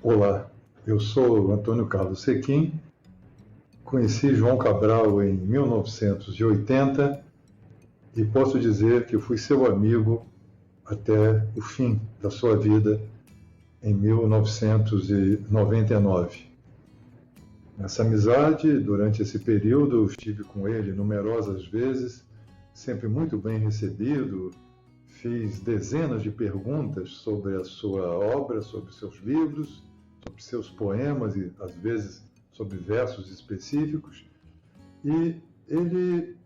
Olá, eu sou Antônio Carlos Sequim, conheci João Cabral em 1980 e posso dizer que fui seu amigo até o fim da sua vida, em 1999. Nessa amizade, durante esse período, estive com ele numerosas vezes, sempre muito bem recebido, fiz dezenas de perguntas sobre a sua obra, sobre seus livros, sobre seus poemas e, às vezes, sobre versos específicos. E ele,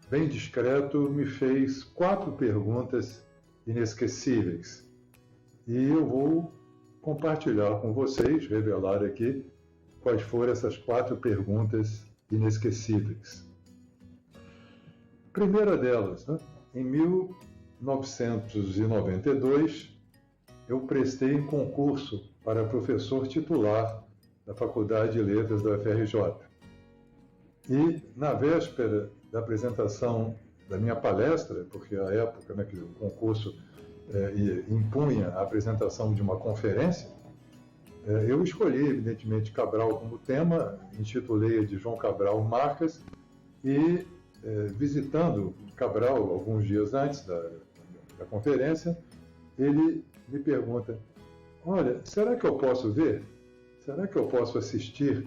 bem discreto, me fez 4 perguntas inesquecíveis. E eu vou compartilhar com vocês, revelar aqui, quais foram essas 4 perguntas inesquecíveis. Primeira delas, em 1992, eu prestei um concurso para professor titular da Faculdade de Letras da UFRJ. E, na véspera da apresentação da minha palestra, porque à época que o concurso impunha a apresentação de uma conferência, eu escolhi, evidentemente, Cabral como tema, intitulei-a de João Cabral Marcas, e, visitando Cabral alguns dias antes da conferência, ele me pergunta: olha, será que eu posso ver? Será que eu posso assistir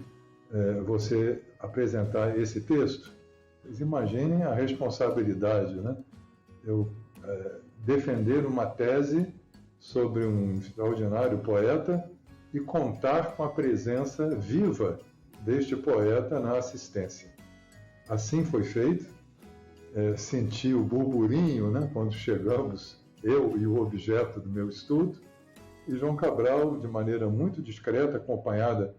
você apresentar esse texto? Vocês imaginem a responsabilidade, né? Eu defender uma tese sobre um extraordinário poeta e contar com a presença viva deste poeta na assistência. Assim foi feito. Senti o burburinho, né, quando chegamos, eu e o objeto do meu estudo, e João Cabral, de maneira muito discreta, acompanhado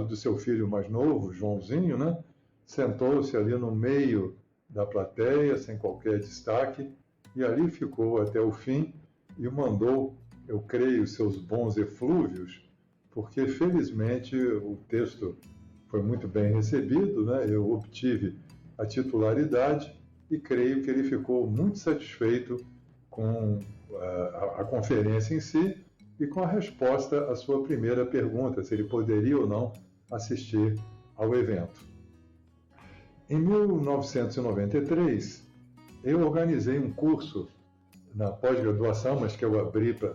do seu filho mais novo, Joãozinho, né, sentou-se ali no meio da plateia, sem qualquer destaque, e ali ficou até o fim e mandou, eu creio, seus bons eflúvios, porque felizmente o texto foi muito bem recebido, né? Eu obtive a titularidade e creio que ele ficou muito satisfeito com a conferência em si e com a resposta à sua primeira pergunta, se ele poderia ou não assistir ao evento. Em 1993, eu organizei um curso na pós-graduação, mas que eu abri para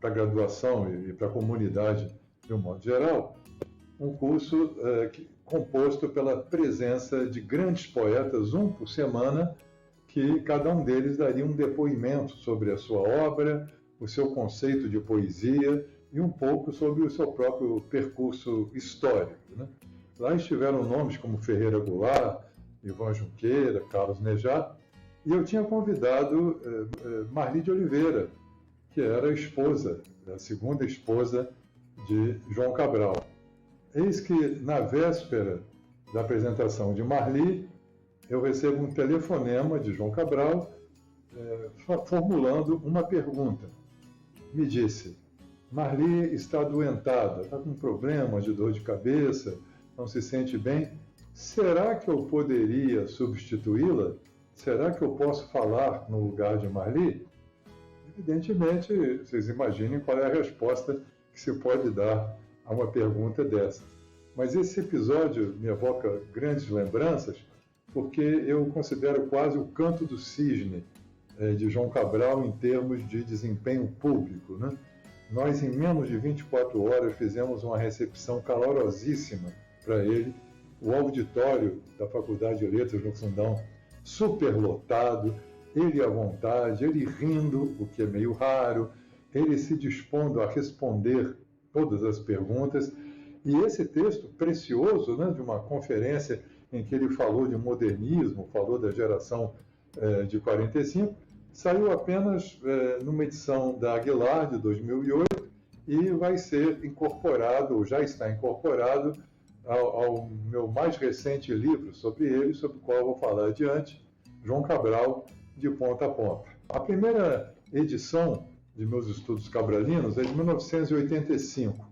a graduação e para a comunidade de um modo geral, um curso composto pela presença de grandes poetas, um por semana, que cada um deles daria um depoimento sobre a sua obra, o seu conceito de poesia e um pouco sobre o seu próprio percurso histórico, né? Lá estiveram nomes como Ferreira Goulart, Ivan Junqueira, Carlos Nejat, e eu tinha convidado Marli de Oliveira, que era a segunda esposa de João Cabral. Eis que, na véspera da apresentação de Marli, eu recebo um telefonema de João Cabral formulando uma pergunta. Me disse: Marli está adoentada, está com problemas de dor de cabeça, não se sente bem. Será que eu poderia substituí-la? Será que eu posso falar no lugar de Marli? Evidentemente, vocês imaginem qual é a resposta que se pode dar a uma pergunta dessa. Mas esse episódio me evoca grandes lembranças, porque eu considero quase o canto do cisne de João Cabral em termos de desempenho público, né? Nós, em menos de 24 horas, fizemos uma recepção calorosíssima para ele, o auditório da Faculdade de Letras no Fundão superlotado, ele à vontade, ele rindo, o que é meio raro, ele se dispondo a responder todas as perguntas. E esse texto precioso, né, de uma conferência em que ele falou de modernismo, falou da geração de 45, saiu apenas numa edição da Aguilar, de 2008, e vai ser incorporado, ou já está incorporado, ao meu mais recente livro sobre ele, sobre o qual eu vou falar adiante, João Cabral, de ponta a ponta. A primeira edição de meus estudos cabralinos é de 1985.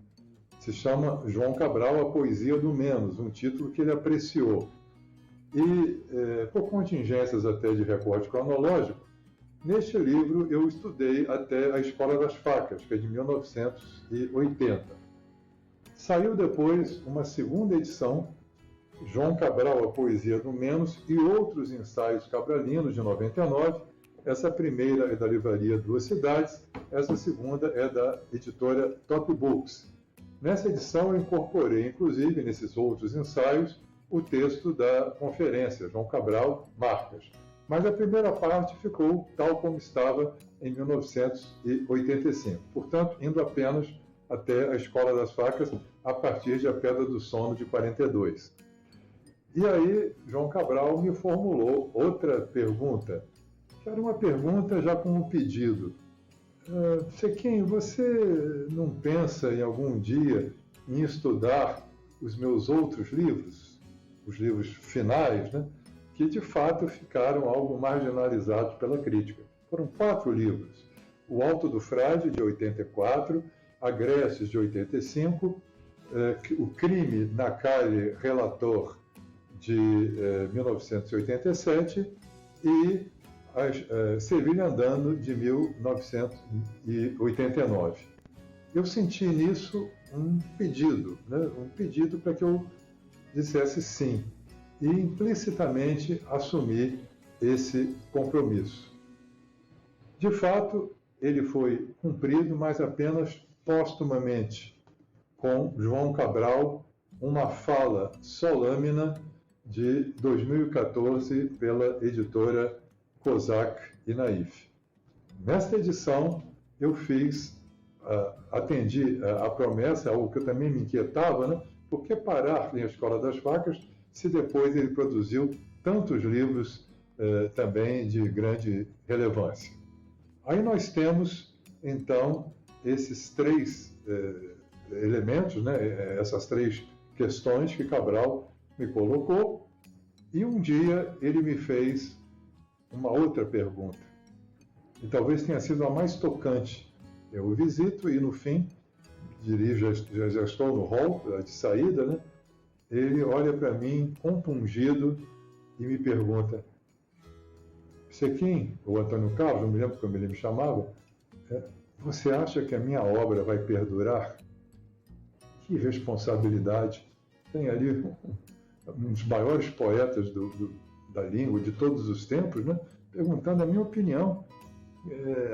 Se chama João Cabral, a Poesia do Menos, um título que ele apreciou. E, por contingências até de recorte cronológico, neste livro eu estudei até a Escola das Facas, que é de 1980. Saiu depois uma segunda edição, João Cabral, A Poesia do Menos, e Outros Ensaios Cabralinos, de 99. Essa primeira é da livraria Duas Cidades, essa segunda é da editora Top Books. Nessa edição eu incorporei, inclusive, nesses outros ensaios, o texto da conferência, João Cabral, Marcas. Mas a primeira parte ficou tal como estava em 1985, portanto, indo apenas até a Escola das Facas, a partir de A Pedra do Sono, de 42. E aí, João Cabral me formulou outra pergunta, que era uma pergunta já com um pedido. Sequim, você não pensa em algum dia em estudar os meus outros livros, os livros finais, né, que de fato ficaram algo marginalizados pela crítica? Foram 4 livros: O Alto do Frade, de 84, Agrestes, de 85, O Crime na Calle Relator, de 1987, e Sevilha Andando, de 1989. Eu senti nisso um pedido, né? Um pedido para que eu dissesse sim, e implicitamente assumi esse compromisso. De fato, ele foi cumprido, mas apenas póstumamente, com João Cabral, Uma Fala Solâmina, de 2014, pela editora Kozak e Naif. Nesta edição, eu atendi a promessa, algo que eu também me inquietava, né? Por que parar em A Escola das Facas, se depois ele produziu tantos livros também de grande relevância? Aí nós temos, então, esses 3 elementos, né? Essas 3 questões que Cabral me colocou, e um dia ele me fez uma outra pergunta, e talvez tenha sido a mais tocante. Eu o visito e, no fim, já estou no hall de saída, né? Ele olha para mim, compungido, e me pergunta: Sequim, ou Antônio Carlos, não me lembro como ele me chamava, você acha que a minha obra vai perdurar? Que responsabilidade! Tem ali um dos maiores poetas da língua de todos os tempos, né, perguntando a minha opinião,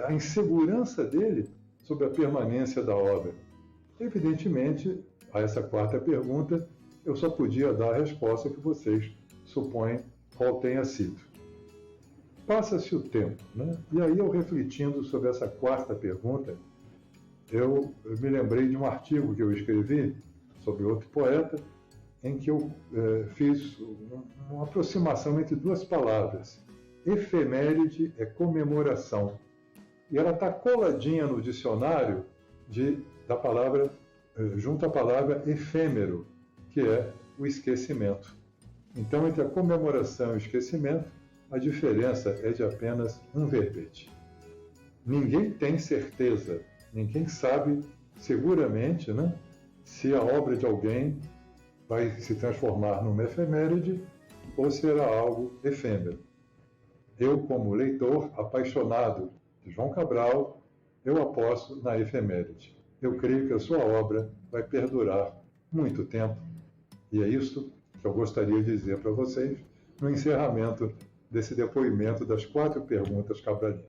a insegurança dele sobre a permanência da obra. Evidentemente, a essa 4ª pergunta, eu só podia dar a resposta que vocês supõem qual tenha sido. Passa-se o tempo, né? E aí, eu refletindo sobre essa 4ª pergunta, eu me lembrei de um artigo que eu escrevi sobre outro poeta, em que eu fiz uma aproximação entre 2 palavras. Efeméride é comemoração. E ela está coladinha no dicionário da palavra, junto à palavra efêmero, que é o esquecimento. Então, entre a comemoração e o esquecimento, a diferença é de apenas um verbete. Ninguém tem certeza, ninguém sabe seguramente, né, se a obra de alguém vai se transformar numa efeméride ou será algo efêmero. Eu, como leitor apaixonado de João Cabral, eu aposto na efeméride. Eu creio que a sua obra vai perdurar muito tempo, e é isso que eu gostaria de dizer para vocês no encerramento desse depoimento das 4 perguntas cabralinas.